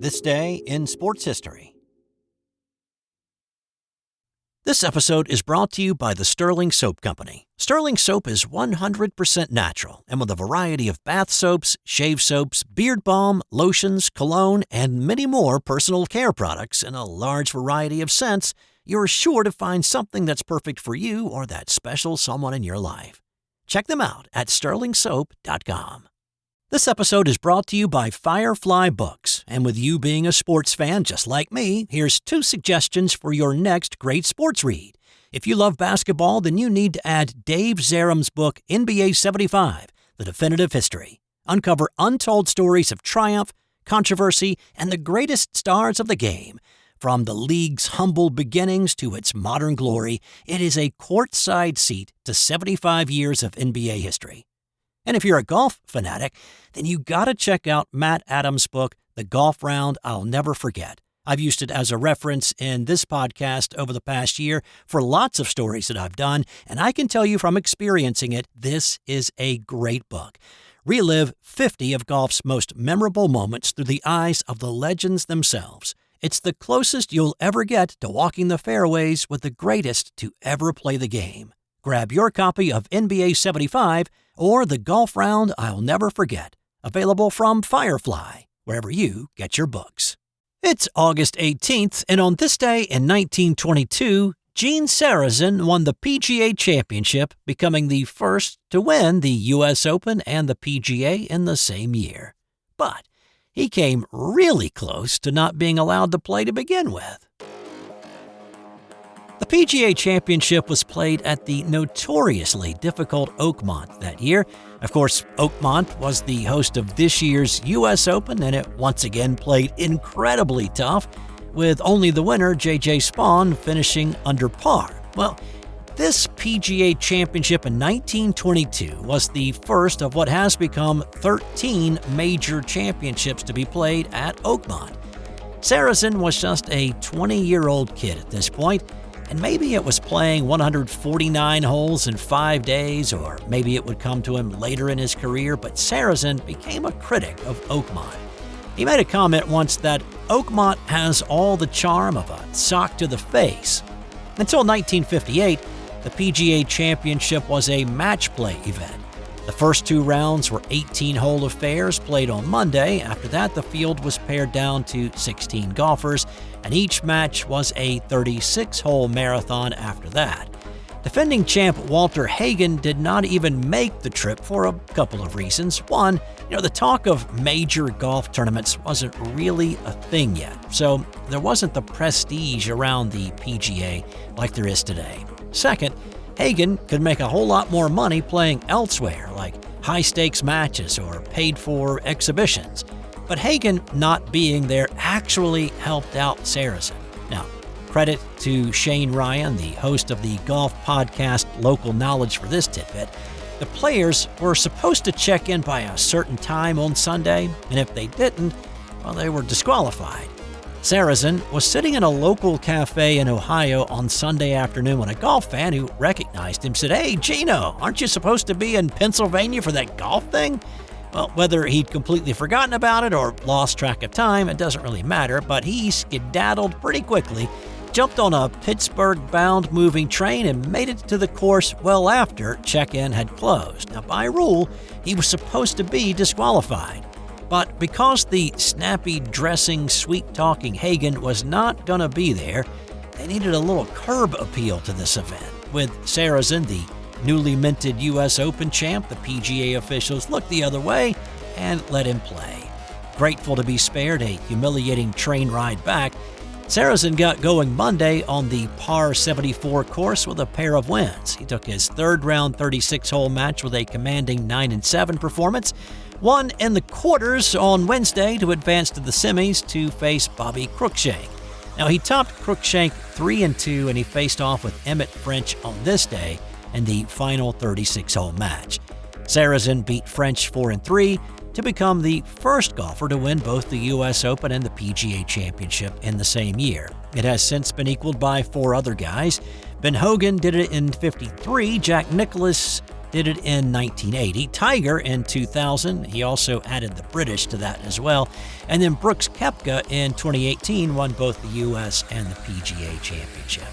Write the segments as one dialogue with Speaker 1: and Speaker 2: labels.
Speaker 1: This day in sports history. This episode is brought to you by the Sterling Soap Company. Sterling Soap is 100% natural and with a variety of bath soaps, shave soaps, beard balm, lotions, cologne, and many more personal care products in a large variety of scents, you're sure to find something that's perfect for you or that special someone in your life. Check them out at sterlingsoap.com. This episode is brought to you by Firefly Books, and with you being a sports fan just like me, here's 2 suggestions for your next great sports read. If you love basketball, then you need to add Dave Zarum's book, NBA 75, The Definitive History. Uncover untold stories of triumph, controversy, and the greatest stars of the game. From the league's humble beginnings to its modern glory, it is a courtside seat to 75 years of NBA history. And if you're a golf fanatic, then you gotta check out Matt Adams' book, The Golf Round I'll Never Forget. I've used it as a reference in this podcast over the past year for lots of stories that I've done, and I can tell you from experiencing it, this is a great book. Relive 50 of golf's most memorable moments through the eyes of the legends themselves. It's the closest you'll ever get to walking the fairways with the greatest to ever play the game. Grab your copy of NBA 75 or The Golf Round I'll Never Forget, available from Firefly, wherever you get your books. It's August 18th, and on this day in 1922, Gene Sarazen won the PGA Championship, becoming the first to win the U.S. Open and the PGA in the same year. But he came really close to not being allowed to play to begin with. The PGA Championship was played at the notoriously difficult Oakmont that year. Of course, Oakmont was the host of this year's U.S. Open, and it once again played incredibly tough, with only the winner, J.J. Spaun, finishing under par. Well, this PGA Championship in 1922 was the first of what has become 13 major championships to be played at Oakmont. Sarazen was just a 20-year-old kid at this point, and maybe it was playing 149 holes in 5 days, or maybe it would come to him later in his career, but Sarazen became a critic of Oakmont. He made a comment once that Oakmont has all the charm of a sock to the face. Until 1958, the PGA Championship was a match play event. The first 2 rounds were 18-hole affairs played on Monday. After that, the field was pared down to 16 golfers, and each match was a 36-hole marathon after that. Defending champ Walter Hagen did not even make the trip for a couple of reasons. One, the talk of major golf tournaments wasn't really a thing yet, so there wasn't the prestige around the PGA like there is today. Second, Hagen could make a whole lot more money playing elsewhere, like high-stakes matches or paid-for exhibitions. But Hagen not being there actually helped out Sarazen. Now, credit to Shane Ryan, the host of the golf podcast Local Knowledge, for this tidbit. The players were supposed to check in by a certain time on Sunday, and if they didn't, well, they were disqualified. Sarazen was sitting in a local cafe in Ohio on Sunday afternoon when a golf fan who recognized him said, "Hey, Gino, aren't you supposed to be in Pennsylvania for that golf thing?" Well, whether he'd completely forgotten about it or lost track of time, it doesn't really matter, but he skedaddled pretty quickly, jumped on a Pittsburgh-bound moving train, and made it to the course well after check-in had closed. Now, by rule, he was supposed to be disqualified. But because the snappy, dressing, sweet-talking Hagen was not going to be there, they needed a little curb appeal to this event. With Sarazen, the newly minted U.S. Open champ, the PGA officials looked the other way and let him play. Grateful to be spared a humiliating train ride back, Sarazen got going Monday on the par 74 course with a pair of wins. He took his third-round 36-hole match with a commanding 9-7 performance, won in the quarters on Wednesday to advance to the semis to face Bobby Cruikshank. Now, he topped Cruikshank 3-2, and he faced off with Emmett French on this day in the final 36-hole match. Sarazen beat French 4-3 to become the first golfer to win both the U.S. Open and the PGA Championship in the same year. It has since been equaled by 4 other guys. Ben Hogan did it in '53, Jack Nicklaus did it in 1980, Tiger in 2000, he also added the British to that as well, and then Brooks Koepka in 2018 won both the US and the PGA Championship.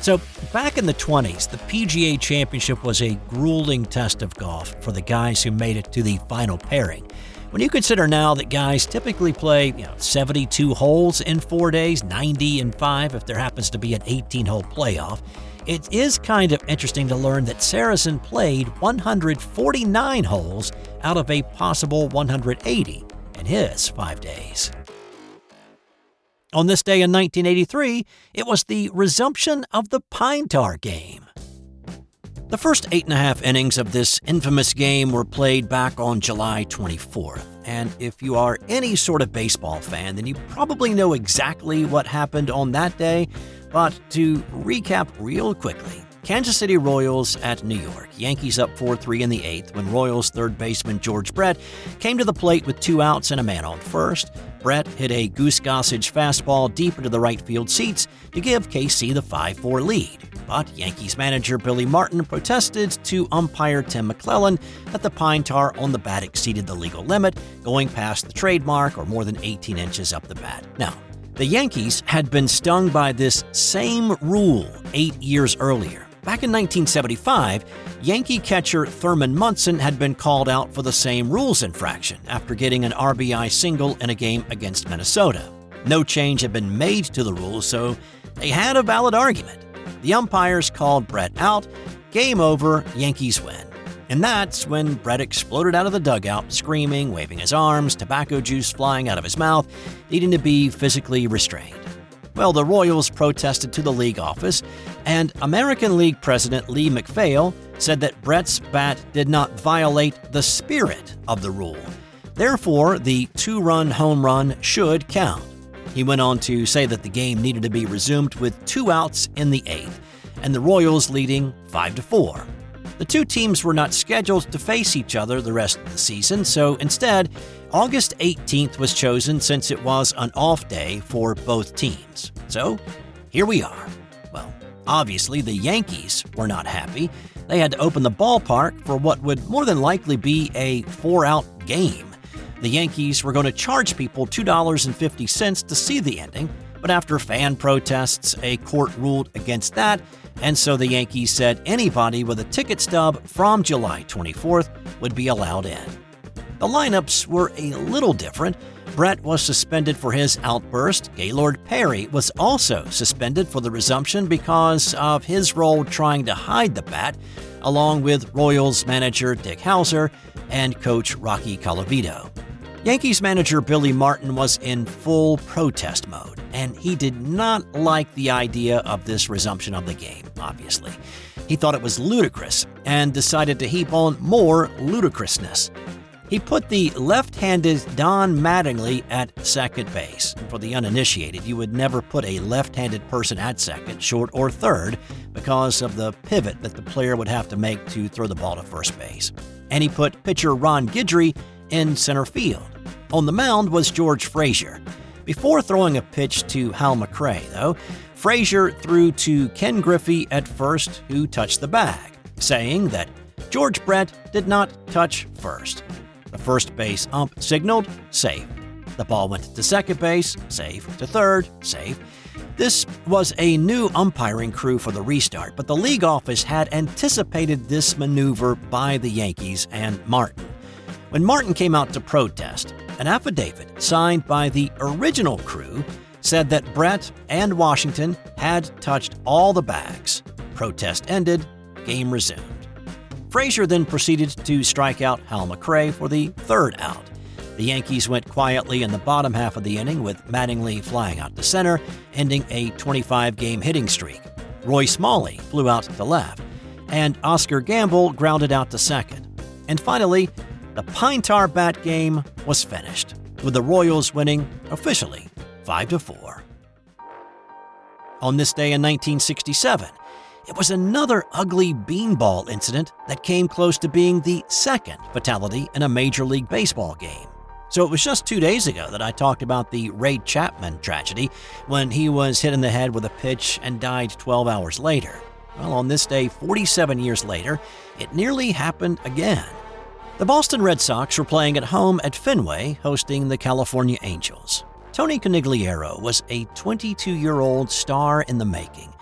Speaker 1: So back in the 20s, the PGA Championship was a grueling test of golf for the guys who made it to the final pairing. When you consider now that guys typically play 72 holes in 4 days, 90 in 5 if there happens to be an 18-hole playoff, it is kind of interesting to learn that Sarazen played 149 holes out of a possible 180 in his 5 days. On this day in 1983, it was the resumption of the pine tar game. The first 8.5 innings of this infamous game were played back on July 24th, and if you are any sort of baseball fan, then you probably know exactly what happened on that day, but to recap real quickly, Kansas City Royals at New York. Yankees up 4-3 in the 8th when Royals third baseman George Brett came to the plate with 2 outs and a man on first. Brett hit a Goose Gossage fastball deep into the right field seats to give KC the 5-4 lead. But Yankees manager Billy Martin protested to umpire Tim McClellan that the pine tar on the bat exceeded the legal limit, going past the trademark or more than 18 inches up the bat. Now, the Yankees had been stung by this same rule 8 years earlier. Back in 1975, Yankee catcher Thurman Munson had been called out for the same rules infraction after getting an RBI single in a game against Minnesota. No change had been made to the rules, so they had a valid argument. The umpires called Brett out. Game over, Yankees win. And that's when Brett exploded out of the dugout, screaming, waving his arms, tobacco juice flying out of his mouth, needing to be physically restrained. Well, the Royals protested to the league office, and American League President Lee MacPhail said that Brett's bat did not violate the spirit of the rule. Therefore, the 2-run home run should count. He went on to say that the game needed to be resumed with 2 outs in the 8th, and the Royals leading 5-4. The two teams were not scheduled to face each other the rest of the season, so instead, August 18th was chosen since it was an off day for both teams. So, here we are. Well, obviously the Yankees were not happy. They had to open the ballpark for what would more than likely be a 4-out game. The Yankees were going to charge people $2.50 to see the ending, but after fan protests, a court ruled against that, and so the Yankees said anybody with a ticket stub from July 24th would be allowed in. The lineups were a little different. Brett was suspended for his outburst. Gaylord Perry was also suspended for the resumption because of his role trying to hide the bat, along with Royals manager Dick Hauser and coach Rocky Colavito. Yankees manager Billy Martin was in full protest mode, and he did not like the idea of this resumption of the game, obviously. He thought it was ludicrous and decided to heap on more ludicrousness. He put the left-handed Don Mattingly at second base. For the uninitiated, you would never put a left-handed person at second, short, or third because of the pivot that the player would have to make to throw the ball to first base. And he put pitcher Ron Guidry in center field. On the mound was George Frazier. Before throwing a pitch to Hal McRae, though, Frazier threw to Ken Griffey at first, who touched the bag, saying that George Brett did not touch first. The first base ump signaled, safe. The ball went to second base, safe. To third, safe. This was a new umpiring crew for the restart, but the league office had anticipated this maneuver by the Yankees and Martin. When Martin came out to protest, an affidavit signed by the original crew said that Brett and Washington had touched all the bags. Protest ended, game resumed. Frazier then proceeded to strike out Hal McRae for the third out. The Yankees went quietly in the bottom half of the inning with Mattingly flying out to center, ending a 25-game hitting streak. Roy Smalley flew out to left, and Oscar Gamble grounded out to second. And finally, the pine tar bat game was finished, with the Royals winning officially 5-4. On this day in 1967, it was another ugly beanball incident that came close to being the second fatality in a Major League Baseball game. So it was just 2 days ago that I talked about the Ray Chapman tragedy when he was hit in the head with a pitch and died 12 hours later. Well, on this day 47 years later, it nearly happened again. The Boston Red Sox were playing at home at Fenway, hosting the California Angels. Tony Canigliaro was a 22-year-old star in the making.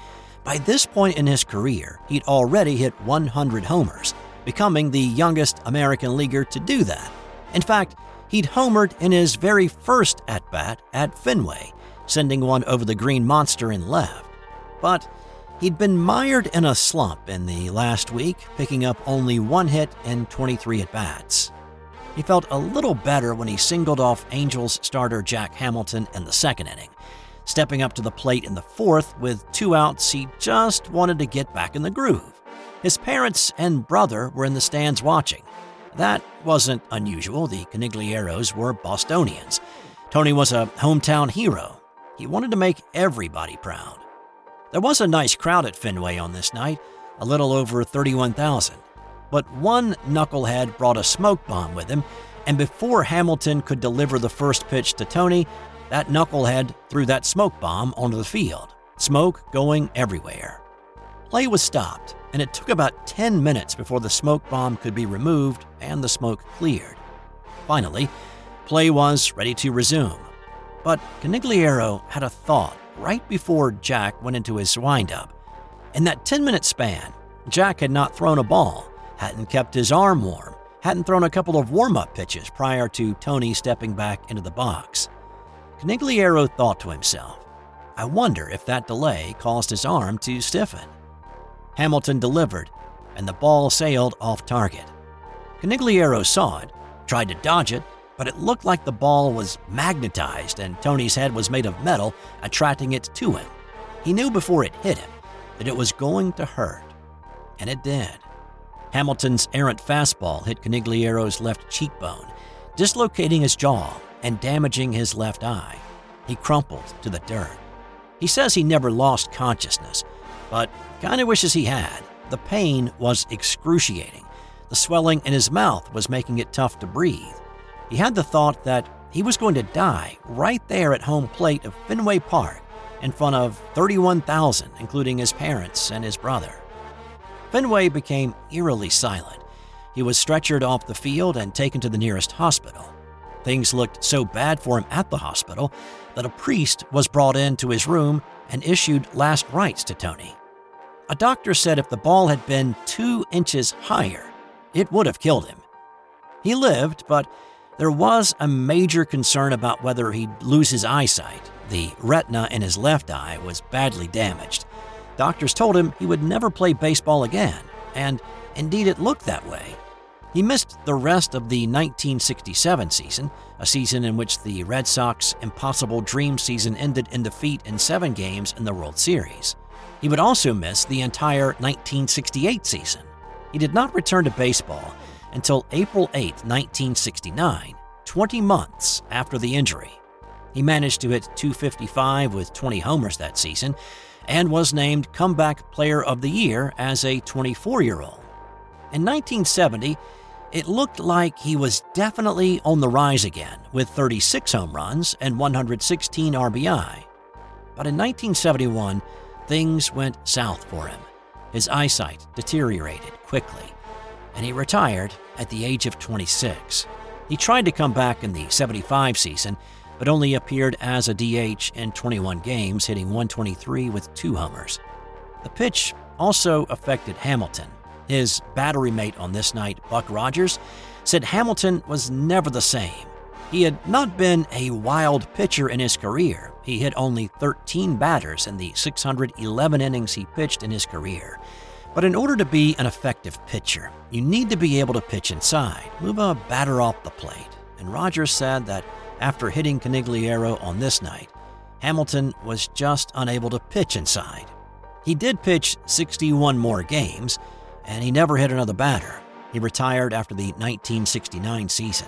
Speaker 1: By this point in his career, he'd already hit 100 homers, becoming the youngest American leaguer to do that. In fact, he'd homered in his very first at-bat at Fenway, sending one over the green monster in left. But he'd been mired in a slump in the last week, picking up only one hit in 23 at-bats. He felt a little better when he singled off Angels starter Jack Hamilton in the second inning. Stepping up to the plate in the fourth with 2 outs, he just wanted to get back in the groove. His parents and brother were in the stands watching. That wasn't unusual. The Canigliaros were Bostonians. Tony was a hometown hero. He wanted to make everybody proud. There was a nice crowd at Fenway on this night, a little over 31,000. But one knucklehead brought a smoke bomb with him, and before Hamilton could deliver the first pitch to Tony, that knucklehead threw that smoke bomb onto the field, smoke going everywhere. Play was stopped, and it took about 10 minutes before the smoke bomb could be removed and the smoke cleared. Finally, play was ready to resume. But Canigliaro had a thought right before Jack went into his windup. In that 10-minute span, Jack had not thrown a ball, hadn't kept his arm warm, hadn't thrown a couple of warm-up pitches prior to Tony stepping back into the box. Canigliaro thought to himself, I wonder if that delay caused his arm to stiffen. Hamilton delivered, and the ball sailed off target. Canigliaro saw it, tried to dodge it, but it looked like the ball was magnetized and Tony's head was made of metal, attracting it to him. He knew before it hit him that it was going to hurt. And it did. Hamilton's errant fastball hit Canigliaro's left cheekbone, dislocating his jaw and damaging his left eye. He crumpled to the dirt. He says he never lost consciousness, but kinda wishes he had. The pain was excruciating. The swelling in his mouth was making it tough to breathe. He had the thought that he was going to die right there at home plate of Fenway Park in front of 31,000, including his parents and his brother. Fenway became eerily silent. He was stretchered off the field and taken to the nearest hospital. Things looked so bad for him at the hospital that a priest was brought into his room and issued last rites to Tony. A doctor said if the ball had been 2 inches higher, it would have killed him. He lived, but there was a major concern about whether he'd lose his eyesight. The retina in his left eye was badly damaged. Doctors told him he would never play baseball again, and indeed it looked that way. He missed the rest of the 1967 season, a season in which the Red Sox impossible dream season ended in defeat in 7 games in the World Series. He would also miss the entire 1968 season. He did not return to baseball until April 8, 1969, 20 months after the injury. He managed to hit .255 with 20 homers that season and was named Comeback Player of the Year as a 24-year-old. In 1970, it looked like he was definitely on the rise again with 36 home runs and 116 RBI. But in 1971, things went south for him. His eyesight deteriorated quickly, and he retired at the age of 26. He tried to come back in the 75 season, but only appeared as a DH in 21 games, hitting .123 with 2 homers. The pitch also affected Hamilton. His battery mate on this night, Buck Rogers, said Hamilton was never the same. He had not been a wild pitcher in his career. He hit only 13 batters in the 611 innings he pitched in his career. But in order to be an effective pitcher, you need to be able to pitch inside, move a batter off the plate. And Rogers said that after hitting Canigliaro on this night, Hamilton was just unable to pitch inside. He did pitch 61 more games, and he never hit another batter. He retired after the 1969 season.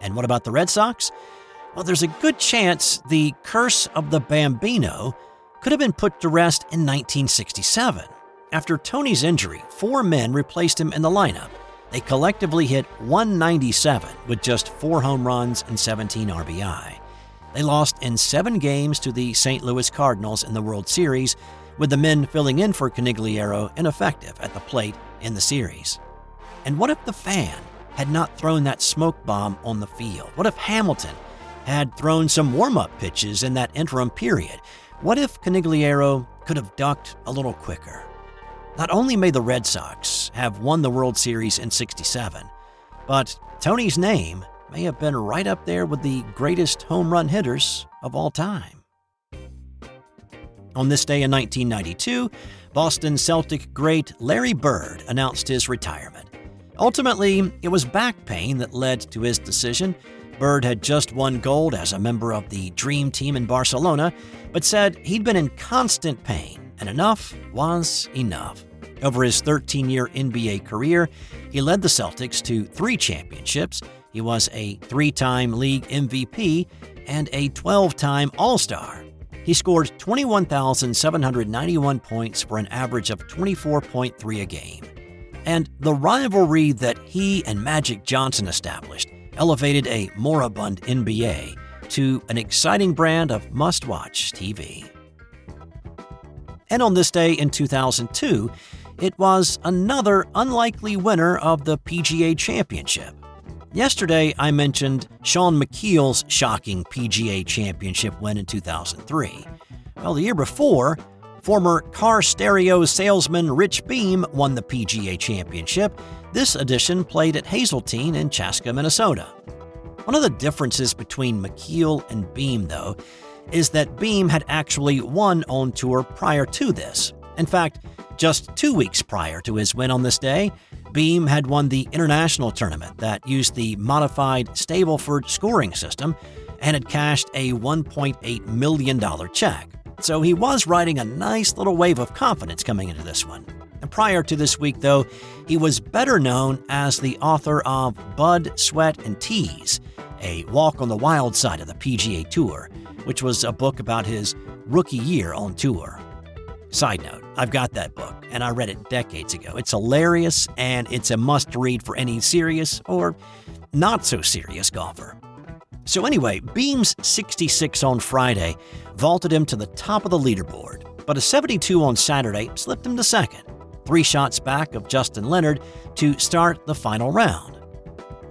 Speaker 1: And what about the Red Sox? Well, there's a good chance the curse of the Bambino could have been put to rest in 1967. After Tony's injury, 4 men replaced him in the lineup. They collectively hit .197 with just 4 home runs and 17 RBI. They lost in 7 games to the St. Louis Cardinals in the World Series, with the men filling in for Canigliaro ineffective at the plate in the series. And what if the fan had not thrown that smoke bomb on the field? What if Hamilton had thrown some warm-up pitches in that interim period? What if Canigliaro could have ducked a little quicker? Not only may the Red Sox have won the World Series in '67, but Tony's name may have been right up there with the greatest home run hitters of all time. On this day in 1992, Boston Celtic great Larry Bird announced his retirement. Ultimately, it was back pain that led to his decision. Bird had just won gold as a member of the Dream Team in Barcelona, but said he'd been in constant pain, and enough was enough. Over his 13-year NBA career, he led the Celtics to 3 championships. He was a 3-time league MVP and a 12-time All-Star. He scored 21,791 points for an average of 24.3 a game. And the rivalry that he and Magic Johnson established elevated a moribund NBA to an exciting brand of must-watch TV. And on this day in 2002, it was another unlikely winner of the PGA Championship. Yesterday, I mentioned Shawn Michaels' shocking PGA Championship win in 2003. Well, the year before, former car stereo salesman Rich Beem won the PGA Championship. This edition played at Hazeltine in Chaska, Minnesota. One of the differences between McKeel and Beem, though, is that Beem had actually won on tour prior to this. In fact, just 2 weeks prior to his win on this day, Beem had won the international tournament that used the modified Stableford scoring system and had cashed a $1.8 million check. So he was riding a nice little wave of confidence coming into this one. And prior to this week, though, he was better known as the author of Blood, Sweat, and Tease, a walk on the wild side of the PGA Tour, which was a book about his rookie year on tour. Side note, I've got that book, and I read it decades ago. It's hilarious, and it's a must-read for any serious or not-so-serious golfer. So anyway, Beem's 66 on Friday vaulted him to the top of the leaderboard, but a 72 on Saturday slipped him to second, 3 shots back of Justin Leonard to start the final round.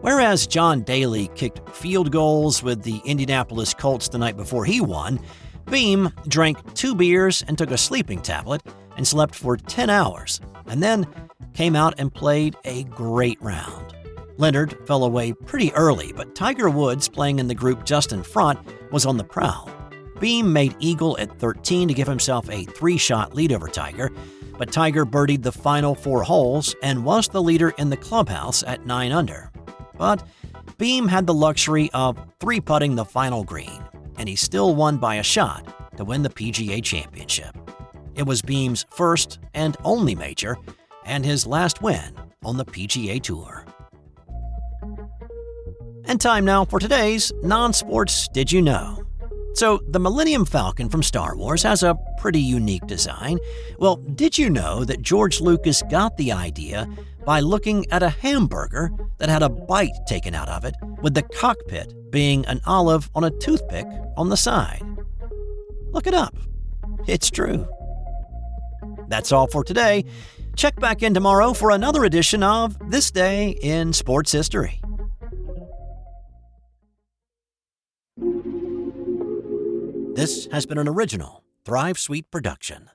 Speaker 1: Whereas John Daly kicked field goals with the Indianapolis Colts the night before he won, Beem drank 2 beers and took a sleeping tablet and slept for 10 hours, and then came out and played a great round. Leonard fell away pretty early, but Tiger Woods, playing in the group just in front, was on the prowl. Beem made eagle at 13 to give himself a 3-shot lead over Tiger, but Tiger birdied the final 4 holes and was the leader in the clubhouse at 9 under. But Beem had the luxury of 3-putting the final green, and he still won by a shot to win the PGA Championship. It was Beem's first and only major, and his last win on the PGA Tour. And time now for today's non-sports Did You Know? So, the Millennium Falcon from Star Wars has a pretty unique design. Well, did you know that George Lucas got the idea by looking at a hamburger that had a bite taken out of it, with the cockpit being an olive on a toothpick on the side? Look it up. It's true. That's all for today. Check back in tomorrow for another edition of This Day in Sports History. This has been an original Thrive Suite production.